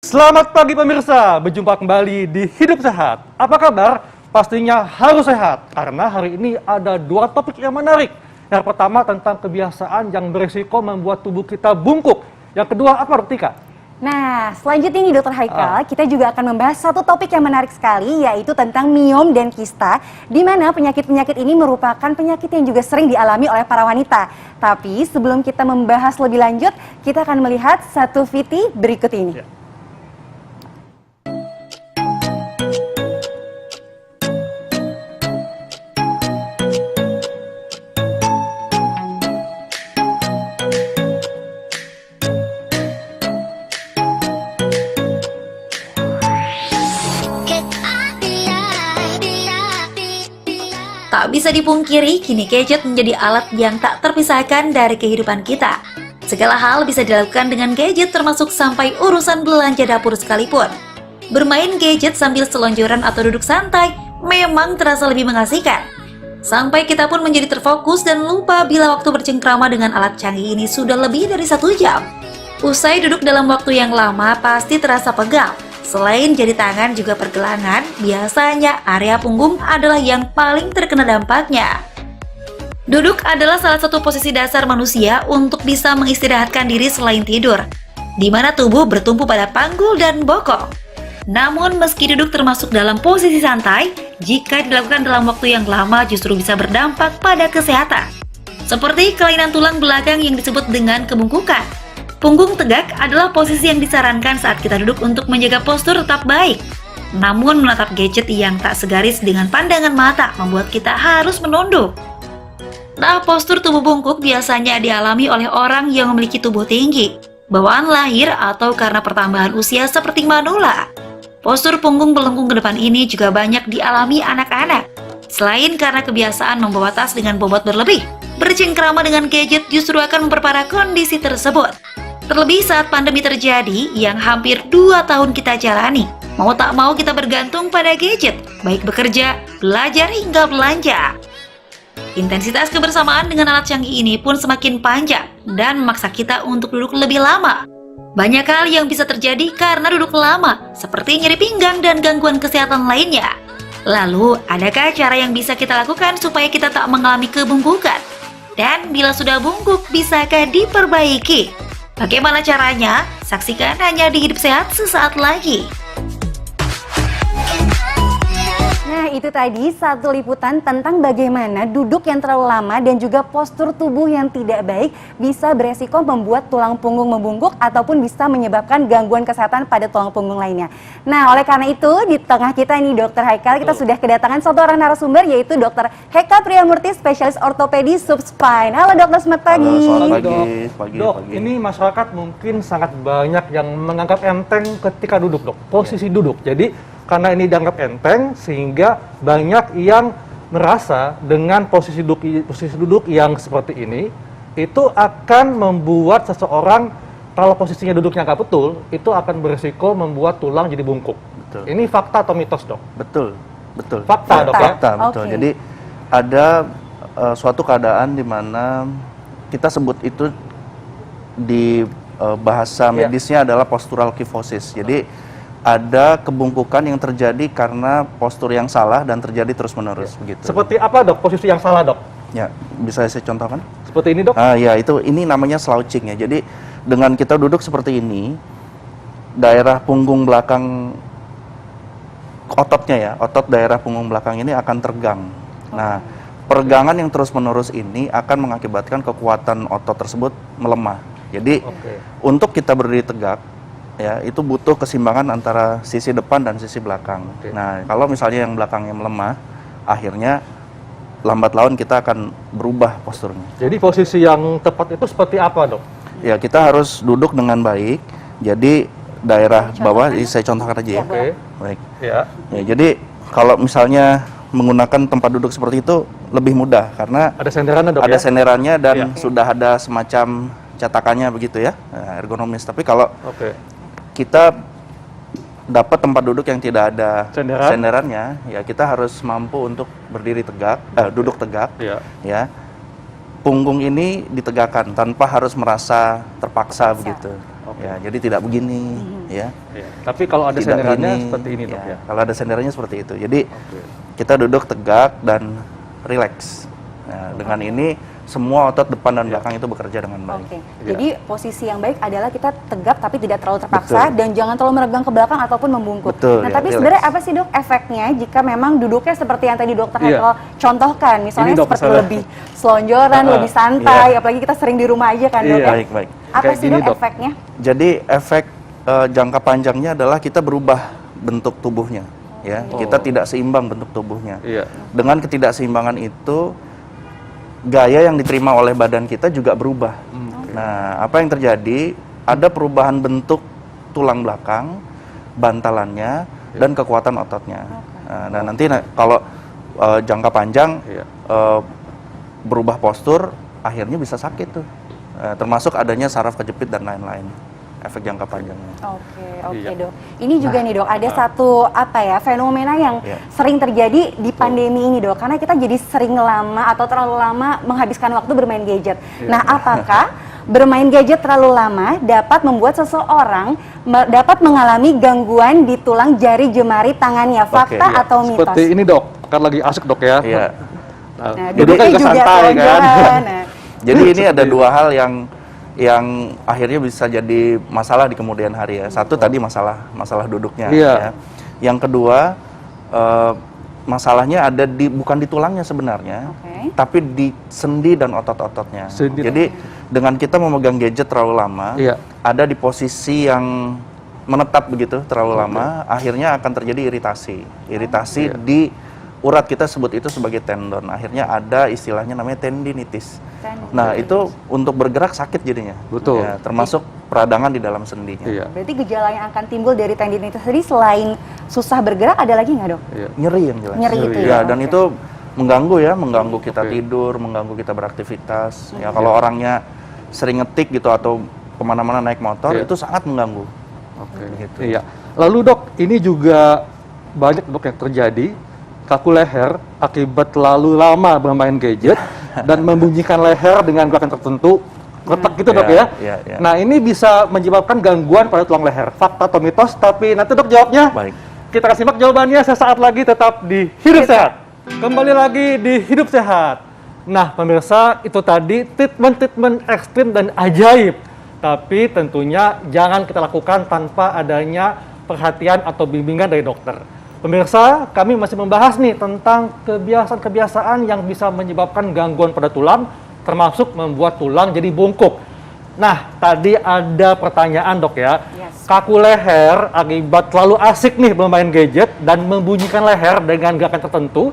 Selamat pagi pemirsa, berjumpa kembali di Hidup Sehat. Apa kabar? Pastinya harus sehat, karena hari ini ada dua topik yang menarik. Yang pertama tentang kebiasaan yang berisiko membuat tubuh kita bungkuk. Yang kedua apa, Dok Tika? Nah, selanjutnya ini Dokter Haikal, kita juga akan membahas satu topik yang menarik sekali, yaitu tentang miom dan kista, di mana penyakit-penyakit ini merupakan penyakit yang juga sering dialami oleh para wanita. Tapi sebelum kita membahas lebih lanjut, kita akan melihat satu VT berikut ini. Ya. Tak bisa dipungkiri, kini gadget menjadi alat yang tak terpisahkan dari kehidupan kita. Segala hal bisa dilakukan dengan gadget, termasuk sampai urusan belanja dapur sekalipun. Bermain gadget sambil selonjoran atau duduk santai memang terasa lebih mengasihkan. Sampai kita pun menjadi terfokus dan lupa bila waktu bercengkrama dengan alat canggih ini sudah lebih dari 1 jam. Usai duduk dalam waktu yang lama, pasti terasa pegal. Selain jari tangan juga pergelangan, biasanya area punggung adalah yang paling terkena dampaknya. Duduk adalah salah satu posisi dasar manusia untuk bisa mengistirahatkan diri selain tidur, di mana tubuh bertumpu pada panggul dan bokong. Namun meski duduk termasuk dalam posisi santai, jika dilakukan dalam waktu yang lama justru bisa berdampak pada kesehatan. Seperti kelainan tulang belakang yang disebut dengan kebungkukan. Punggung tegak adalah posisi yang disarankan saat kita duduk untuk menjaga postur tetap baik. Namun menatap gadget yang tak segaris dengan pandangan mata membuat kita harus menunduk. Nah, postur tubuh bungkuk biasanya dialami oleh orang yang memiliki tubuh tinggi, bawaan lahir atau karena pertambahan usia seperti manula. Postur punggung melengkung ke depan ini juga banyak dialami anak-anak. Selain karena kebiasaan membawa tas dengan bobot berlebih, bercengkrama dengan gadget justru akan memperparah kondisi tersebut. Terlebih saat pandemi terjadi yang hampir 2 tahun kita jalani. Mau tak mau kita bergantung pada gadget, baik bekerja, belajar hingga belanja. Intensitas kebersamaan dengan alat canggih ini pun semakin panjang dan memaksa kita untuk duduk lebih lama. Banyak hal yang bisa terjadi karena duduk lama, seperti nyeri pinggang dan gangguan kesehatan lainnya. Lalu, adakah cara yang bisa kita lakukan supaya kita tak mengalami kebungkukan? Dan bila sudah bungkuk, bisakah diperbaiki? Bagaimana caranya? Saksikan hanya di Hidup Sehat sesaat lagi. Nah, itu tadi satu liputan tentang bagaimana duduk yang terlalu lama dan juga postur tubuh yang tidak baik bisa beresiko membuat tulang punggung membungkuk ataupun bisa menyebabkan gangguan kesehatan pada tulang punggung lainnya. Nah, oleh karena itu di tengah kita ini Dokter Haikal, kita sudah kedatangan satu orang narasumber, yaitu Dokter Heka Priyamurti, spesialis ortopedi subspine. Halo Dokter, selamat pagi. Halo, selamat pagi. Dok, ini masyarakat mungkin sangat banyak yang menganggap enteng ketika duduk, Dok. Posisi duduk. Jadi karena ini dianggap enteng, sehingga banyak yang merasa dengan posisi duduk yang seperti ini, itu akan membuat seseorang, kalau posisinya duduknya nggak betul, itu akan berisiko membuat tulang jadi bungkuk. Betul. Ini fakta atau mitos, Dok? Betul, betul. Fakta, Dok, ya? Fakta, betul. Okay. Jadi ada suatu keadaan di mana kita sebut itu di bahasa medisnya adalah postural kyphosis. Jadi ada kebungkukan yang terjadi karena postur yang salah dan terjadi terus-menerus begitu. Seperti apa, Dok, posisi yang salah, Dok? Ya, bisa saya contohkan? Seperti ini, Dok? Ya, ini namanya slouching ya. Jadi dengan kita duduk seperti ini, daerah punggung belakang ototnya ya, otot daerah punggung belakang ini akan tergang. Nah, peregangan yang terus-menerus ini akan mengakibatkan kekuatan otot tersebut melemah. Jadi untuk kita berdiri tegak, ya itu butuh keseimbangan antara sisi depan dan sisi belakang. Nah, kalau misalnya yang belakangnya melemah, akhirnya lambat laun kita akan berubah posturnya. Jadi posisi yang tepat itu seperti apa, Dok? Ya, kita harus duduk dengan baik. Jadi daerah bawah, saya contohkan aja ya. Baik. Ya. Ya, jadi kalau misalnya menggunakan tempat duduk seperti itu lebih mudah karena Ada senderannya, Dok, ada ya? senderannya dan Ya. sudah ada semacam cetakannya begitu ya, ergonomis. Tapi kalau kita dapat tempat duduk yang tidak ada senderannya, ya kita harus mampu untuk berdiri tegak, duduk tegak, ya. Punggung ini ditegakkan tanpa harus merasa terpaksa begitu. Ya, jadi tidak begini, ya. Iya. Tapi kalau ada Tidak senderannya gini, seperti ini dok ya. Kalau ada senderannya seperti itu. Jadi Oke. kita duduk tegak dan rileks. Nah, dengan ini semua otot depan dan belakang itu bekerja dengan baik. Oke, Iya. jadi posisi yang baik adalah kita tegap tapi tidak terlalu terpaksa dan jangan terlalu meregang ke belakang ataupun membungkuk. Betul, Nah, ya, tapi relax. sebenarnya apa sih dok efeknya jika memang duduknya seperti yang tadi dokter Iya. Hekel contohkan, misalnya Ini, dok, seperti misalnya. lebih selonjoran, lebih santai, apalagi kita sering di rumah aja kan dok Iya. ya? Baik, baik. Apa Kayak sih gini, dok dok. efeknya? Jadi efek jangka panjangnya adalah kita berubah bentuk tubuhnya, ya. Kita tidak seimbang bentuk tubuhnya. Iya. Dengan ketidakseimbangan itu, gaya yang diterima oleh badan kita juga berubah. Nah, apa yang terjadi? Ada perubahan bentuk tulang belakang, bantalannya, dan kekuatan ototnya. Nah, nanti kalau jangka panjang Iya. berubah postur, akhirnya bisa sakit tuh. Termasuk adanya saraf kejepit dan lain-lain. Efek jangka panjangnya. Oke Iya. dok. Ini juga nih dok, ada satu fenomena yang Iya. sering terjadi di pandemi ini dok, karena kita jadi sering lama atau terlalu lama menghabiskan waktu bermain gadget. Nah, apakah bermain gadget terlalu lama dapat membuat seseorang dapat mengalami gangguan di tulang jari jemari tangannya? Fakta iya. atau mitos? Seperti ini dok, kan lagi asik dok ya. Iya. Nah, duduknya juga santai kan. selonjoran. Nah, Jadi ini ada dua hal yang akhirnya bisa jadi masalah di kemudian hari ya. Satu tadi masalah duduknya. Iya. Ya. Yang kedua masalahnya ada bukan di tulangnya sebenarnya, Oke. tapi di sendi dan otot-ototnya. Sendi. Jadi dengan kita memegang gadget terlalu lama, Iya. ada di posisi yang menetap begitu terlalu lama, akhirnya akan terjadi iritasi. Iritasi Iya. di urat, kita sebut itu sebagai tendon. Akhirnya ada istilahnya namanya tendinitis. Nah, itu untuk bergerak sakit jadinya. Betul. Ya, termasuk peradangan di dalam sendinya. Iya. berarti gejala yang akan timbul dari tendinitis tadi selain susah bergerak ada lagi nggak dok? Iya. Nyeri yang jelas. Nyeri itu Ya, ya, dan oke. itu mengganggu kita Oke. tidur, mengganggu kita beraktivitas. Ya, kalau orangnya sering ngetik gitu atau kemana-mana naik motor, Iya. itu sangat mengganggu. Oke. Gitu. Iya. Lalu dok, ini juga banyak dok yang terjadi kaku leher akibat terlalu lama bermain gadget dan membunyikan leher dengan gerakan tertentu, retak gitu dok ya. Iya. Nah ini bisa menyebabkan gangguan pada tulang leher. Fakta atau mitos? Tapi nanti dok jawabnya. Baik. Kita akan simak jawabannya sesaat lagi, tetap di Hidup Sehat. Kembali lagi di Hidup Sehat. Nah pemirsa, itu tadi treatment ekstrim dan ajaib. Tapi tentunya jangan kita lakukan tanpa adanya perhatian atau bimbingan dari dokter. Pemirsa, kami masih membahas nih tentang kebiasaan-kebiasaan yang bisa menyebabkan gangguan pada tulang, termasuk membuat tulang jadi bungkuk. Nah, tadi ada pertanyaan dok ya, Yes. kaku leher akibat terlalu asik nih bermain gadget dan membunyikan leher dengan gerakan tertentu,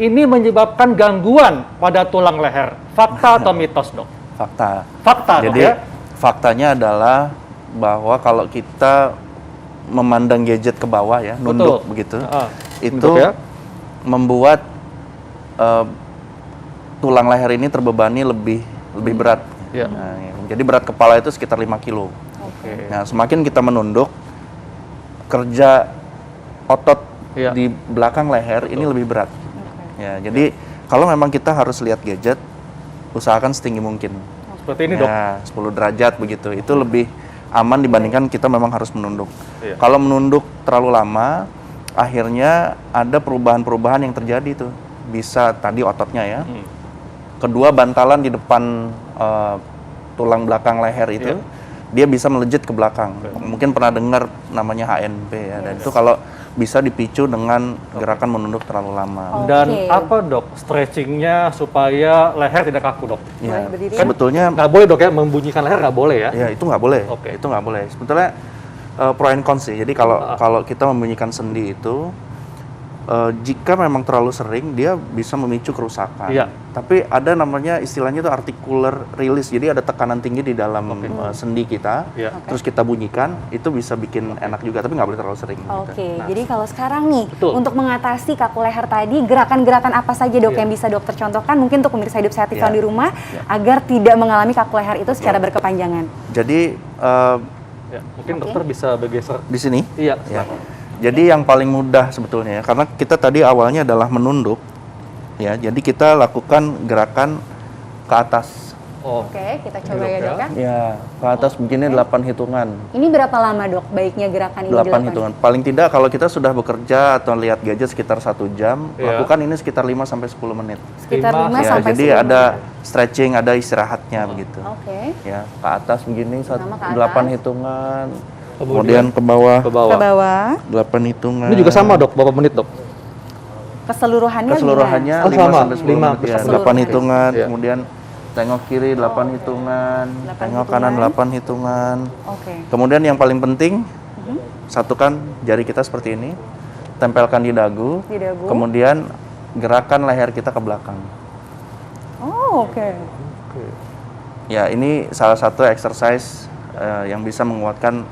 ini menyebabkan gangguan pada tulang leher. Fakta atau mitos dok? Fakta. Fakta dok Jadi ya? faktanya adalah bahwa kalau kita memandang gadget ke bawah ya, nunduk Betul. begitu, itu Nunduk ya? membuat tulang leher ini terbebani lebih berat. Iya. Nah, jadi berat kepala itu sekitar 5 kilo. Oke. Nah, semakin kita menunduk, kerja otot Iya. di belakang leher ini lebih berat. Ya, jadi kalau memang kita harus lihat gadget, usahakan setinggi mungkin. Seperti ini dok. Ya, 10 derajat begitu. Itu lebih aman dibandingkan kita memang harus menunduk. Iya. Kalau menunduk terlalu lama, akhirnya ada perubahan-perubahan yang terjadi tuh. Bisa tadi ototnya ya. Kedua, bantalan di depan tulang belakang leher itu, dia bisa melejit ke belakang. Mungkin pernah dengar namanya HNP ya. Dan itu kalau bisa dipicu dengan gerakan menunduk terlalu lama. Dan Oke. apa dok stretchingnya supaya leher tidak kaku dok? Ya, Boleh berdiri? sebetulnya Nggak boleh dok ya, membunyikan leher nggak boleh ya? ya itu nggak boleh. Oke. Itu nggak boleh. Sebetulnya pro and cons sih. Jadi kalau kita membunyikan sendi itu, jika memang terlalu sering, dia bisa memicu kerusakan. Iya. Tapi ada namanya istilahnya itu articular release. Jadi ada tekanan tinggi di dalam sendi kita. Iya. Terus kita bunyikan, itu bisa bikin enak juga. Tapi nggak boleh terlalu sering. Oke, Gitu. jadi kalau sekarang nih, Betul. untuk mengatasi kaku leher tadi, gerakan-gerakan apa saja dok Iya. yang bisa dokter contohkan mungkin untuk pemirsa Hidup Sehat Iya. di rumah, Iya. agar tidak mengalami kaku leher itu secara berkepanjangan? Jadi Ya, mungkin Oke. dokter bisa bergeser. di sini. Iya. Ya. Jadi yang paling mudah sebetulnya ya, karena kita tadi awalnya adalah menunduk, ya. Jadi kita lakukan gerakan ke atas, Oke, kita coba ya dok ya. Ya, ke atas begini 8 hitungan. Ini berapa lama dok baiknya gerakan ini 8 dilakukan? hitungan. Paling tidak kalau kita sudah bekerja atau lihat gadget sekitar 1 jam, Iya. lakukan ini sekitar 5 sampai 10 menit. Sekitar 5 Ya, Ya, sampai jadi 10 ada menit. stretching, ada istirahatnya begitu. Oke. Ya, ke atas begini Pertama ke 8 atas. hitungan. Kemudian Kemudian ke bawah ke Ke bawah. bawah. 8 hitungan. Ini juga sama dok, berapa menit dok? Keseluruhannya Keseluruhannya Oh, 5 sama. sampai 10 5 menit ya. keseluruhan. 8 hitungan, Iya. kemudian tengok kiri 8 hitungan, 8 tengok kanan hitungan. 8 hitungan. Oke. Kemudian yang paling penting, satukan jari kita seperti ini, tempelkan di dagu, Di dagu. kemudian gerakan leher kita ke belakang. Oh, oke. Ya, ini salah satu exercise yang bisa menguatkan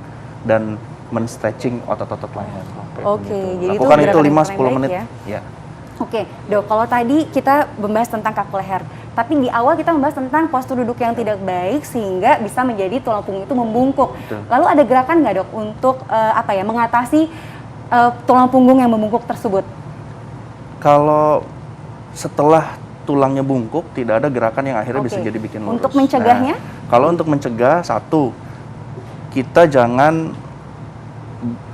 dan men-stretching otot-otot leher. Oke, jadi itu Lakukan itu gerakan yang 5-10 paling menit. baik Ya. Oke, dok, kalau tadi kita membahas tentang kaku leher, tapi di awal kita membahas tentang postur duduk yang tidak baik sehingga bisa menjadi tulang punggung itu membungkuk. Betul. Lalu ada gerakan nggak dok untuk mengatasi tulang punggung yang membungkuk tersebut? Kalau setelah tulangnya bungkuk, tidak ada gerakan yang akhirnya bisa Oke. jadi bikin lurus. Untuk mencegahnya? Nah, kalau untuk mencegah, satu, kita jangan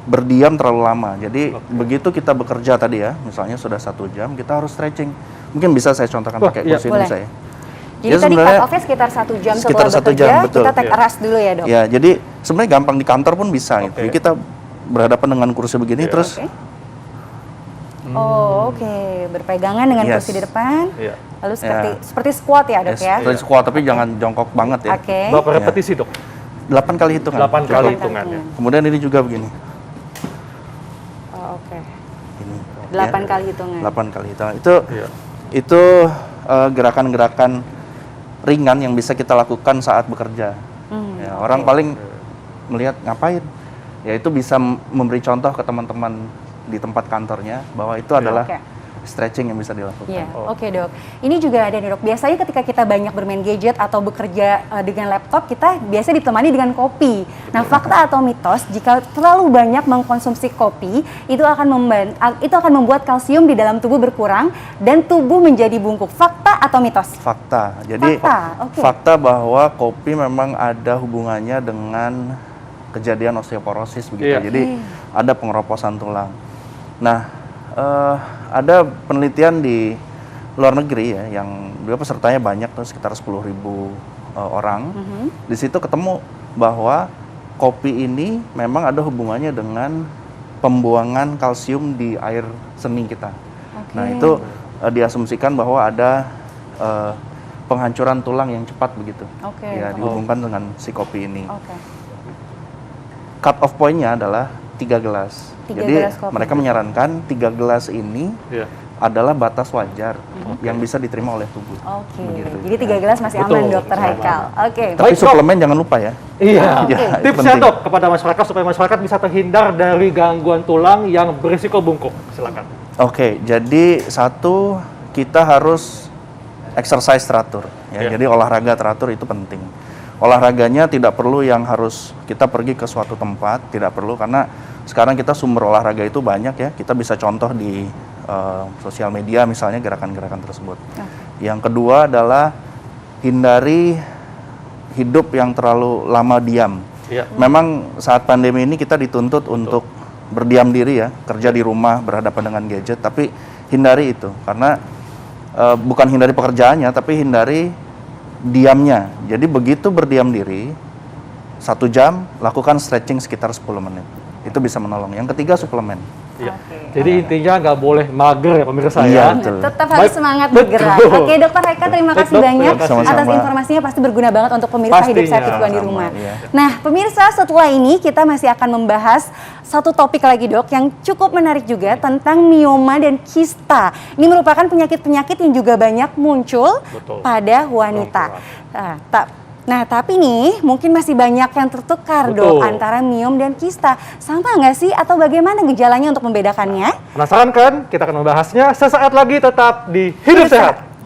berdiam terlalu lama. Jadi begitu kita bekerja tadi ya, misalnya sudah 1 jam, kita harus stretching. Mungkin bisa saya contohkan Wah, pakai iya. kursi ini Boleh. saya. Jadi Ya, tadi sebenarnya cut off-nya sekitar 1 jam sekitar setelah 1 bekerja, jam, betul. kita take Iya. rest dulu ya dok? Ya, jadi sebenarnya gampang di kantor pun bisa. Gitu. Oke. Jadi kita berhadapan dengan kursi begini, Iya. terus Oke. Oh, oke. Berpegangan dengan Yes. kursi di depan. Iya. Lalu seperti squat ya dok ya? seperti squat, tapi jangan jongkok banget ya. Oke. Berapa repetisi dok? 8 kali hitungan. 8 kali Cukup. hitungannya. Kemudian ini juga begini. Oh, oke. Ini. 8 ya. kali hitungan. 8 kali hitungan. Itu Iya. itu gerakan-gerakan ringan yang bisa kita lakukan saat bekerja. Ya, orang paling melihat ngapain, ya itu bisa memberi contoh ke teman-teman di tempat kantornya bahwa itu adalah Oke. stretching yang bisa dilakukan. Iya, oke dok. Ini juga ada nih dok. Biasanya ketika kita banyak bermain gadget atau bekerja dengan laptop, kita biasa ditemani dengan kopi. Nah, fakta atau mitos jika terlalu banyak mengkonsumsi kopi, itu akan membuat kalsium di dalam tubuh berkurang dan tubuh menjadi bungkuk. Fakta atau mitos? Fakta. Jadi Fakta, oke. fakta bahwa kopi memang ada hubungannya dengan kejadian osteoporosis begitu. Iya. Jadi ada pengeroposan tulang. Nah, ada penelitian di luar negeri ya, yang dia pesertanya banyak tuh sekitar 10.000 orang. Di situ ketemu bahwa kopi ini memang ada hubungannya dengan pembuangan kalsium di air seni kita. Nah, itu diasumsikan bahwa ada penghancuran tulang yang cepat begitu. Oke. Ya, dihubungkan dengan si kopi ini. Oke. Cut off point-nya adalah 3 gelas. 3 Jadi gelas kopi. mereka menyarankan 3 gelas ini Iya. adalah batas wajar yang bisa diterima oleh tubuh. Oke. Begitu. Jadi 3 gelas masih Betul, aman dokter aman. Haikal. Oke. Tapi Baik, Dok. suplemen jangan lupa ya. Iya. Ya, itu Tipsnya penting. dok kepada masyarakat supaya masyarakat bisa terhindar dari gangguan tulang yang berisiko bungkuk. Silakan. Oke, jadi satu, kita harus exercise teratur. Ya, Iya. Jadi olahraga teratur itu penting. Olahraganya tidak perlu yang harus kita pergi ke suatu tempat, tidak perlu, karena sekarang kita sumber olahraga itu banyak ya. Kita bisa contoh di sosial media misalnya gerakan-gerakan tersebut. Yang kedua adalah hindari hidup yang terlalu lama diam. Iya. Memang saat pandemi ini kita dituntut untuk berdiam diri ya, kerja di rumah, berhadapan dengan gadget, tapi hindari itu karena bukan hindari pekerjaannya, tapi hindari diamnya. Jadi begitu berdiam diri 1 jam, lakukan stretching sekitar 10 menit. Itu bisa menolong. Yang ketiga, suplemen. Iya. Oke. Jadi intinya nggak boleh mager ya pemirsa Iya, ya. betul. Tetap harus Baik. semangat Betul. bergerak. Oke, Dokter Haikal, terima Baik, kasih Dok, banyak terima kasih. atas Sama-sama. informasinya, pasti berguna banget untuk pemirsa Hidup Sehat Pastinya. Hidup Fituan di Sama-sama, rumah. iya. Nah, pemirsa, setelah ini kita masih akan membahas satu topik lagi dok yang cukup menarik juga tentang mioma dan kista. Ini merupakan penyakit-penyakit yang juga banyak muncul Betul. pada wanita. Nah, tapi nih mungkin masih banyak yang tertukar Betul. dok antara miom dan kista. Sama nggak sih atau bagaimana gejalanya untuk membedakannya? Penasaran kan? Kita akan membahasnya sesaat lagi, tetap di Hidup Sehat.